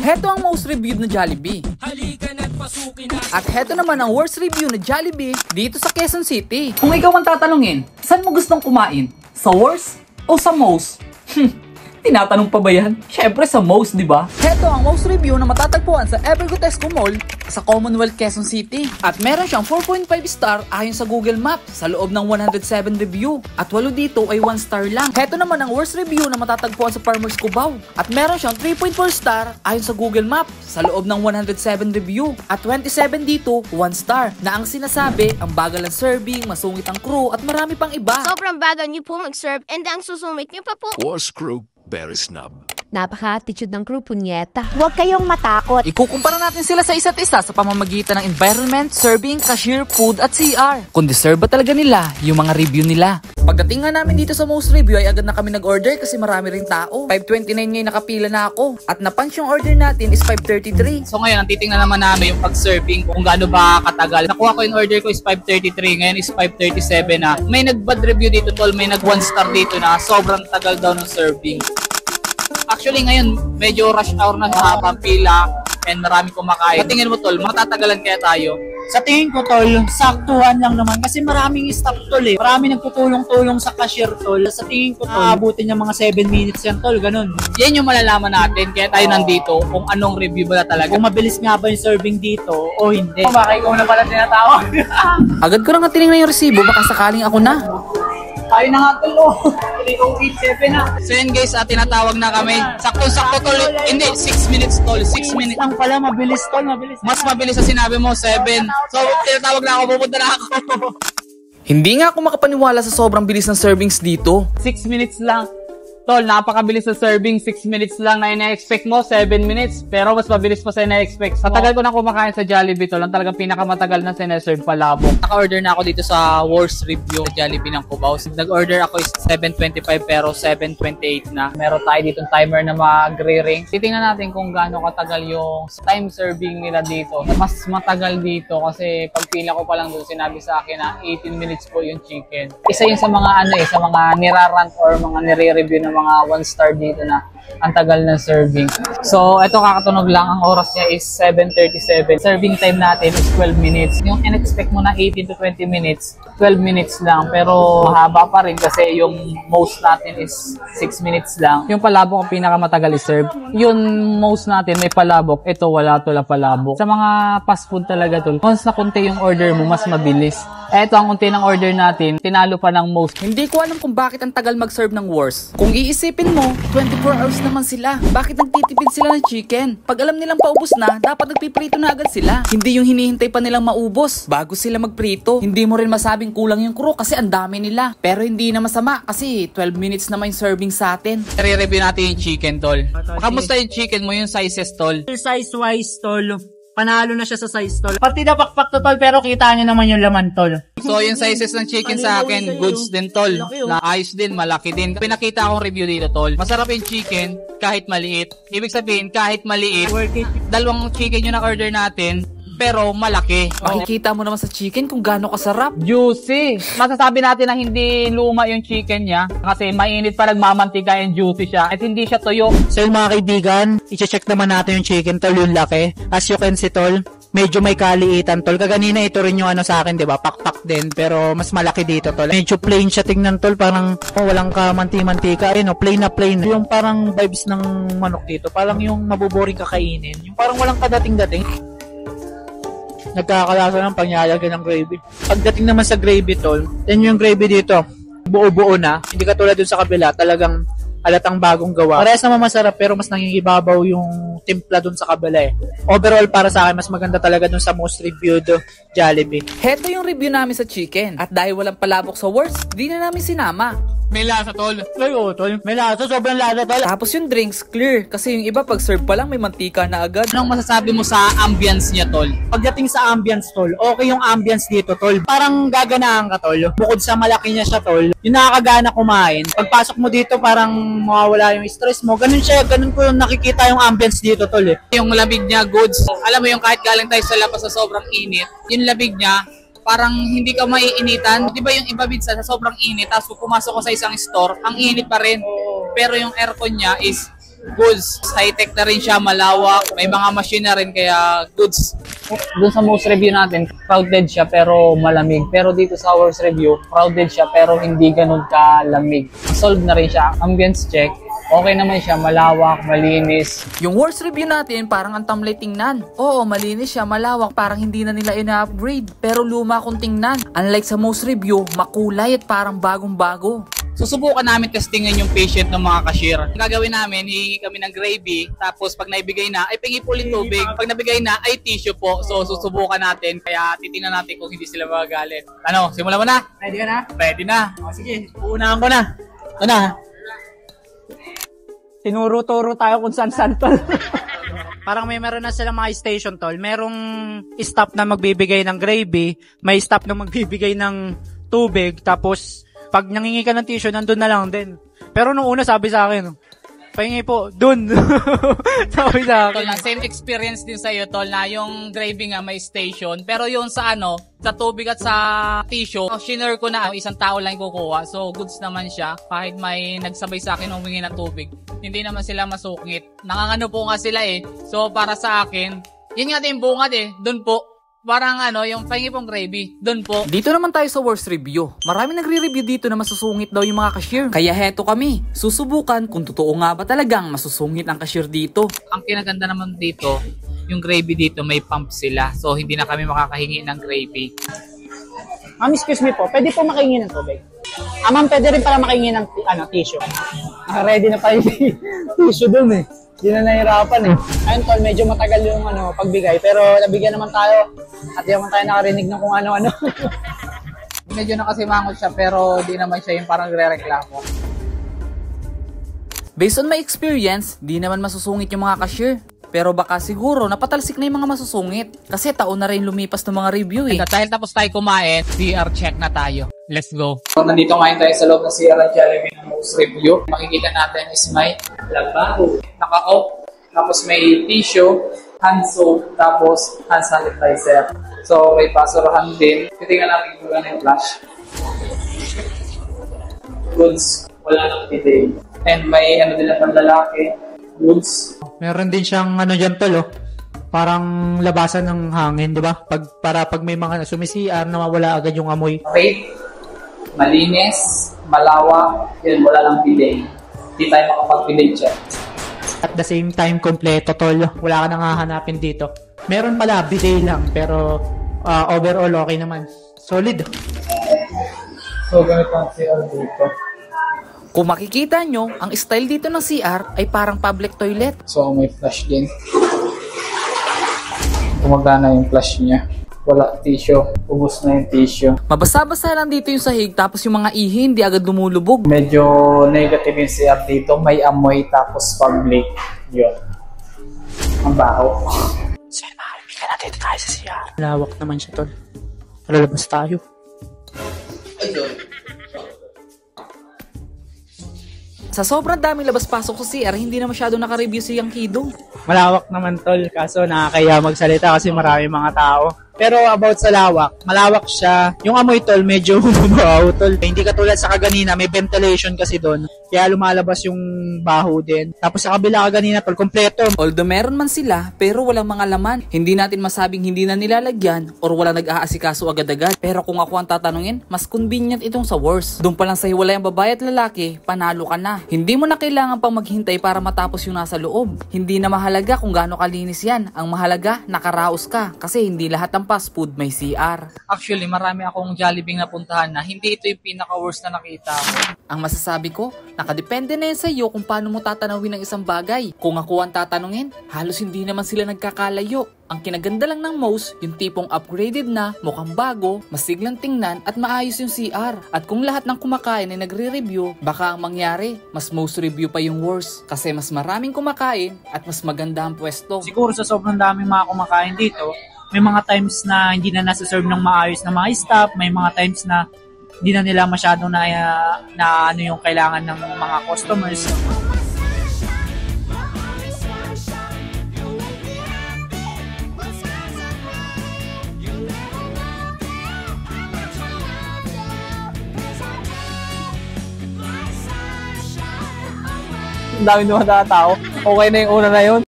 Heto ang most reviewed na Jollibee. At heto naman ang worst review na Jollibee dito sa Quezon City. Kung ikaw ang tatanungin, saan mo gustong kumain? Sa worst o sa most? Tinatanong pa ba yan? Syempre sa most, di ba? Heto ang most review na matatagpuan sa Evergotesco Mall sa Commonwealth, Quezon City. At meron siyang 4.5 star ayon sa Google Maps sa loob ng 107 review. At 8 dito ay 1 star lang. Heto naman ang worst review na matatagpuan sa Farmers Cubao. At meron siyang 3.4 star ayon sa Google Maps sa loob ng 107 review. At 27 dito, 1 star. Na ang sinasabi, ang bagal ng serving, masungit ang crew at marami pang iba. Sobrang bagal niyo po mag-serve and ang susumit niyo pa po. Worst crew, very snub. Napaka-attitude ng crew, punyeta. Huwag kayong matakot. Ikukumpara natin sila sa isa't isa sa pamamagitan ng environment, serving, cashier, food at CR. Kung deserve ba talaga nila yung mga review nila. Pagdating nga namin dito sa most review ay agad na kami nag-order kasi marami rin tao. 5:29 ngayon nakapila na ako. At na-punch yung order natin is 5:33. So ngayon, ang titingnan naman namin yung pag-serving kung gaano ba katagal. Nakuha ko yung order ko is 5:33, ngayon is 5:37 na. May nag-bad review dito tol, may nag-1 star dito na sobrang tagal daw ng serving. Actually ngayon, medyo rush hour na sa habang pila and marami kumakain. Sa tingin mo tol, matatagalan kaya tayo? Sa tingin ko tol, saktuhan lang naman kasi maraming staff tol eh. Marami nagtutulong-tulong sa cashier tol. Sa tingin ko tol, aabutin niya mga 7 minutes yan tol, ganun. Yan yung malalaman natin kaya tayo nandito kung anong review ba talaga. Kung mabilis nga ba yung serving dito o hindi. Baka ikaw na pala tinatawag. Agad ko lang tinignan yung resibo, baka sakaling ako na. Tayo na nga tol, oh. 3:07 na. So yun guys, tinatawag na kami. Sakto-sakto tol, hindi, 6 minutes tol, 6 minutes. Lang pala, mabilis tol, mabilis. Mas mabilis sa sinabi mo, 7. So tinatawag na ako, pupunta na ako. Hindi nga ako makapaniwala sa sobrang bilis ng servings dito. 6 minutes lang. Tol, napakabilis sa serving, 6 minutes lang na ina-expect mo, 7 minutes. Pero mas mabilis pa sa ina-expect. Sa tagal ko na kumakain sa Jollibee, tol, ang talagang pinakamatagal na sineserve palabok. Naka-order na ako dito sa worst review Jollibee ng Cubao. Nag-order ako is 7:25 pero 7:28 na. Meron tayo dito timer na magre-ring. Titingnan natin kung gaano katagal yung time serving nila dito. Mas matagal dito kasi pag pila ko pa lang doon, sinabi sa akin na 18 minutes po yung chicken. Isa yun sa mga sa mga nirarant or mga nire-review na mga 1 star dito na ang tagal ng serving. So, ito kakatunog lang. Ang oras niya is 7:37. Serving time natin is 12 minutes. Yung in-expect mo na 18 to 20 minutes, 12 minutes lang. Pero mahaba pa rin kasi yung most natin is 6 minutes lang. Yung palabok ang pinakamatagal i-serve. Yung most natin may palabok. Ito wala to la palabok. Sa mga fast food talaga to. Once na konti yung order mo, mas mabilis. Ito ang unti ng order natin, tinalo pa ng most. Hindi ko alam kung bakit ang tagal mag-serve ng worst. Kung iisipin mo, 24 hours naman sila. Bakit nagtitipid sila ng chicken? Pag alam nilang paubos na, dapat nagpiprito na agad sila. Hindi yung hinihintay pa nilang maubos bago sila magprito. Hindi mo rin masabing kulang yung crew kasi ang dami nila. Pero hindi na masama kasi 12 minutes naman yung serving sa atin. I-review natin yung chicken, tol. Kamusta yung chicken mo, yung sizes, tol? Size-wise tol, panalo na siya sa size tol. Pati na pakpak to tol, pero kita niyo naman yung laman tol. So yung sizes ng chicken sa akin, goods din tol. Na ayos din, malaki din. Pinakita akong review dito tol. Masarap yung chicken kahit maliit. Ibig sabihin kahit maliit, dalawang chicken yung na-order natin, pero malaki. Makikita mo naman sa chicken kung gaano kasarap. Juicy. Masasabi natin na hindi luma yung chicken niya kasi mainit pa, nagmamantika yung juicy siya at hindi siya tuyo. So yung mga kaibigan, i-check naman natin yung chicken tol, yung laki. As you can see tol, medyo may kaliitan tol. Kaganina ito rin yung sa akin, 'di ba? Pakpak din, pero mas malaki dito tol. Medyo plain siya tingnan tol, parang walang kamanti-mantika. Ayun, plain na plain. Yung parang vibes ng manok dito, parang yung mabuboring kakainin. Yung parang walang kadating-dating. Nagkakalasa ng pangyayagin ng gravy. Pagdating naman sa gravy tol, yan yung gravy dito, buo-buo na. Hindi katulad dun sa kabila, talagang halatang bagong gawa. Parehas naman masarap pero mas nangingibabaw yung timpla dun sa kabila eh. Overall para sa akin, mas maganda talaga dun sa most reviewed Jollibee. Heto yung review namin sa chicken. At dahil walang palabok sa worst, di na namin sinama. May lasa tol. Ay, oo tol. May lasa, sobrang lasa tol. Tapos yung drinks, clear. Kasi yung iba pag serve pa lang may mantika na agad. Anong masasabi mo sa ambience niya tol? Pagdating sa ambience tol, okay yung ambience dito tol. Parang gaganahan ka tol. Bukod sa malaki niya siya tol, yung nakakagana kumain. Pagpasok mo dito parang mawawala yung stress mo. Ganun siya, ganun ko yung nakikita yung ambience dito tol eh. Yung labig niya, goods. Alam mo yung kahit galing tayo sa labas sa sobrang init, yung labig niya, parang hindi ka maiinitan. Di ba yung iba minsan sa sobrang init, tapos pumasok ko sa isang store, ang init pa rin. Pero yung aircon niya is Goods. High-tech na rin siya, malawak. May mga machine na rin, kaya goods. Doon sa most review natin, crowded siya pero malamig. Pero dito sa worst review, crowded siya pero hindi ganun kalamig. Solve na rin siya. Ambience check. Okay naman siya, malawak, malinis. Yung worst review natin, parang ang tamlay tingnan. Oo, malinis siya, malawak, parang hindi na nila ina-upgrade. Pero luma kung tingnan. Unlike sa most review, makulay at parang bagong-bago. Susubukan namin testingin yung patient ng mga cashier. Ang gagawin namin, hihingi kami ng gravy. Tapos pag naibigay na, ay pingi po ulit tubig. Pag nabigay na, ay tissue po. So susubukan natin. Kaya titingnan natin kung hindi sila magagalit. Ano, simulan mo na? Ready ka na? Ready na. O, sige, uunahan ko na. Ano? Tinuro-turo tayo kung saan-saan tol. Parang meron na silang mga station tol. Merong stop na magbibigay ng gravy, may stop na magbibigay ng tubig, tapos pag nangingi ka ng tissue, nandun na lang din. Pero nung una sabi sa akin, pahingi po, dun. Sabi sa Tol, akin. na same experience din sa'yo, Tol, na yung gravy nga may station. Pero yung sa sa tubig at sa tissue, shinare ko na isang tao lang kukuha. So, goods naman siya. Kahit may nagsabay sa akin humingi ng tubig, hindi naman sila masukngit. Nakangano po nga sila eh. So, para sa akin, yun nga din bungad eh. Dun po. Parang yung pahingi pong gravy. Doon po. Dito naman tayo sa worst review. Marami nagre-review dito na masusungit daw yung mga cashier. Kaya heto kami. Susubukan kung totoo nga ba talagang masusungit ang cashier dito. Ang kinaganda naman dito, yung gravy dito may pump sila. So hindi na kami makakahingi ng gravy. Ma'am, excuse me po, pwede po makihingi ng tubig? Ma'am, pwede rin pala makihingi ng tissue. Ready na pa yung tissue dun eh. Hindi na nahirapan eh. Ayun tol, medyo matagal yung pagbigay. Pero nabigyan naman tayo. At di naman tayo nakarinig ng kung ano-ano. Medyo nakasimangot siya pero di naman siya yung parang nagre-reklamo. Based on my experience, di naman masusungit yung mga cashier. Pero baka siguro napatalsik na yung mga masusungit. Kasi taon na rin lumipas ng mga review eh. Dahil tapos tayo kumain, CR check na tayo. Let's go. So, nandito ngayon tayo sa loob ng CR at Jollibee ng most review. Makikita natin is may lababo, naka-off, tapos may tissue, hand soap, tapos hand sanitizer. So may basurahan din. Titingnan natin kung ano yung flash. Goods, wala nang bidet. And may din na panlalaki. Goods. Meron din siyang dyan tol, oh. Parang labasan ng hangin, di ba? Para pag may mga sumisiar, nawawala agad yung amoy. Okay. Malinis, malawak, yun, wala lang bidet. Hindi tayo makapag-bidet check. At the same time, kompleto tol. Wala ka nang hahanapin dito. Meron pala, bidet lang, pero overall okay naman. Solid. So, ganito ang CR dito. Kung makikita nyo, ang style dito ng CR ay parang public toilet. So, may flush din. Gumagana yung flush niya. Wala tissue. Ubus na yung tissue. Mabasa-basa lang dito yung sahig tapos yung mga ihi hindi agad lumulubog. Medyo negative yung CR dito. May amoy tapos public. Yun. Ang baho. So, maharapin ka natin tayo sa siya. Lawak naman siya tol. Lalabas tayo. Sa sobrang daming labas-pasok sa CR, hindi na masyado naka-review si Yang Kido. Malawak naman tol, kaso nakakaya magsalita kasi marami mga tao. Pero about sa lawak, malawak siya. Yung amoy tol, medyo mabaho tol. Hindi katulad sa kaganina, may ventilation kasi doon. Kaya lumalabas yung baho din. Tapos sa kabila kaganina tol, kompleto. Although meron man sila, pero walang mga laman. Hindi natin masabing hindi na nilalagyan or walang nag-aasikaso agad-agad. Pero kung ako ang tatanungin, mas convenient itong sa worst. Doon pa lang sa hiwalay ang babae at lalaki, panalo ka na. Hindi mo na kailangan pang maghintay para matapos yung nasa loob. Hindi na mahalaga kung gaano kalinis yan. Ang mahalaga, nakaraos ka. Kasi hindi lahat ng fast food may CR. Actually, marami akong Jollibee na puntahan na hindi ito yung pinaka-worst na nakita ko. Ang masasabi ko, nakadepende na yan sa iyo kung paano mo tatanawin ang isang bagay. Kung ako ang tatanungin, halos hindi naman sila nagkakalayo. Ang kinaganda lang ng most, yung tipong upgraded na, mukhang bago, masiglang tingnan at maayos yung CR. At kung lahat ng kumakain ay nagre-review, baka ang mangyari, mas most review pa yung worst. Kasi mas maraming kumakain at mas maganda ang pwesto. Siguro sa sobrang daming mga kumakain dito, may mga times na hindi na nasa-serve ng maayos na mga staff, may mga times na hindi na nila masyadong na ano yung kailangan ng mga customers. Ang dami naman na tao. Okay na yung una na yun.